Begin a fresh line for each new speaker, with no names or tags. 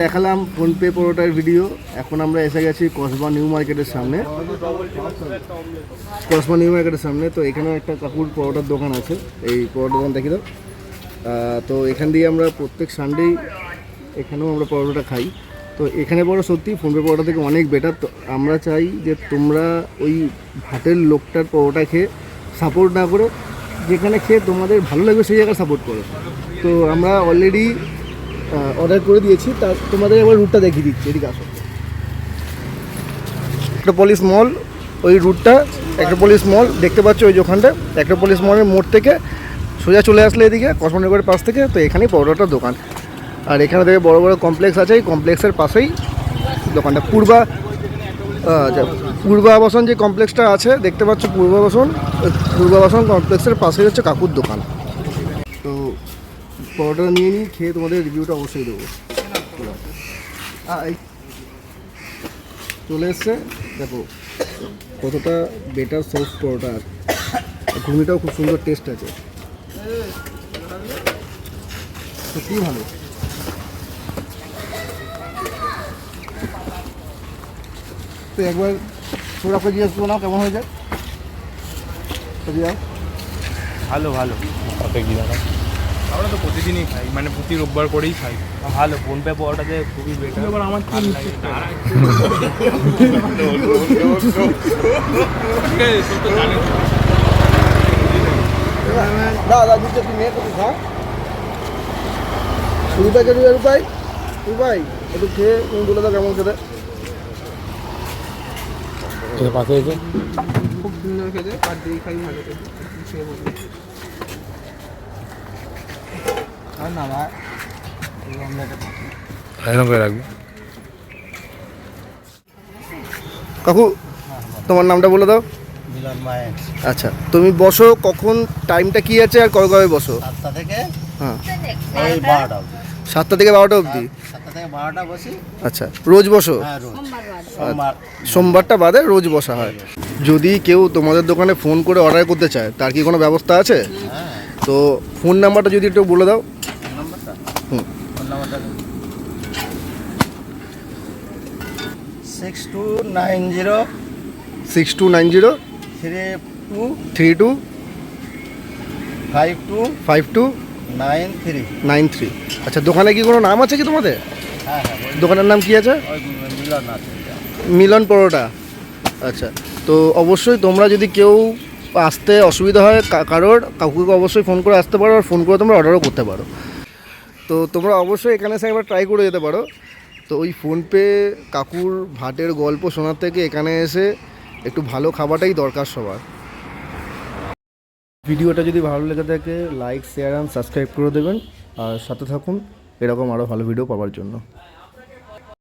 দেখালাম ফোনপে পরোটার ভিডিও। এখন আমরা এসে গেছি কসবা নিউ মার্কেটের সামনে। কসবা নিউ মার্কেটের সামনে তো এখানেও একটা কাকুর পরোটার দোকান আছে। এই পরোটার দোকান দেখি দাও। তো এখান দিয়ে আমরা প্রত্যেক সানডেই এখানেও আমরা পরোটাটা খাই। তো এখানে পরো সত্যি ফোনপে পরোটা থেকে অনেক বেটার। তো আমরা চাই যে তোমরা ওই ভাটের লোকটার পরোটা খেয়ে সাপোর্ট না করে যেখানে খেয়ে তোমাদের ভালো লাগবে সেই জায়গায় সাপোর্ট করো। তো আমরা অলরেডি অর্ডার করে দিয়েছি। তা তোমাদের এবার রুটটা দেখিয়ে দিচ্ছি, এদিকে আসো। অ্যাক্রোপলিস মল, ওই রুটটা অ্যাক্রোপলিস মল দেখতে পাচ্ছ ওই যে ওখানটা অ্যাক্রোপলিস মলের মোড় থেকে সোজা চলে আসলে এদিকে কসমোনগরের পাশ থেকে, তো এখানেই পরোটার দোকান। আর এখানে থেকে বড় বড় কমপ্লেক্স আছে, এই কমপ্লেক্সের পাশেই দোকানটা। পূর্বাবাসন যে কমপ্লেক্সটা আছে দেখতে পাচ্ছ, পূর্বাবাসন কমপ্লেক্সের পাশেই হচ্ছে কাকুর দোকান। তো পরোটা নিয়ে নিই, খেয়ে তোমাদের রিভিউটা অবশ্যই দেবো। চলে এসছে, দেখো কতটা বেটার সফট পরোটা। ঘুগনিটাও খুব সুন্দর টেস্ট আছে, সত্যিই ভালো। তো একবার ছোড়াকে জিজ্ঞেস করো না কেমন হয়ে যায়।
ভালো ভালো আমরা তো প্রতিদিনই খাই, মানে প্রতি রোববার করেই খাই। ভালো ফোনপে পরোটাতে খুবই বেটার। এবার আমার ভালো লাগে।
দাদা দুটো তুমি কত খাও? 20 টাকা রুপাই একটু খেয়ে তুমি বলে দাও কেমন খেতে।
পাশে এসে
খুব সুন্দর খেতে, আর দিয়ে খাই ভালো খেতে। আর না ভাই
রাখবি।
কাকু তোমার নামটা বলে দাও।
মিলন মায়ের।
আচ্ছা, তুমি বসো কখন, টাইমটা কি আছে আর কবে কবে বসো?
7টা থেকে
হ্যাঁ,
ওই 12টা অবধি।
7টা থেকে 12টা অবধি?
7টা থেকে 12টা বসি।
আচ্ছা, রোজ বসো?
হ্যাঁ রোজ, সোমবার
সোমবারটা বাদে রোজ বসা হয়। যদি কেউ তোমাদের দোকানে ফোন করে অর্ডার করতে চায় তার কি কোনো ব্যবস্থা আছে?
হ্যাঁ।
তো ফোন নাম্বারটা যদি একটু বলে দাও।
ফোন নাম্বারটা
হুম,
ফোন নাম্বারটা 6290
6290
32
32
52
52
93।
93। আচ্ছা, দোকানে কি কোনো নাম আছে কি তোমাদের?
হ্যাঁ হ্যাঁ,
দোকানের নাম কি আছে?
ওই মিলন আছে।
মিলন পরোটা। আচ্ছা, তো অবশ্যই তোমরা যদি কেউ আসতে অসুবিধা হয় কারোর, কাকুকে অবশ্যই ফোন করে আসতে পারো, আর ফোন করে তোমরা অর্ডারও করতে পারো। তো তোমরা অবশ্যই এখানে এসে একবার ট্রাই করে যেতে পারো। তো ওই ফোনপে কাকুর ভাটের গল্প শোনার থেকে এখানে এসে একটু ভালো খাবারটাই দরকার সবার। ভিডিওটা যদি ভালো লেগে থাকে লাইক, শেয়ার অ্যান্ড সাবস্ক্রাইব করে দেবেন, আর সাথে থাকুন এরকম আরও ভালো ভিডিও পাওয়ার জন্য।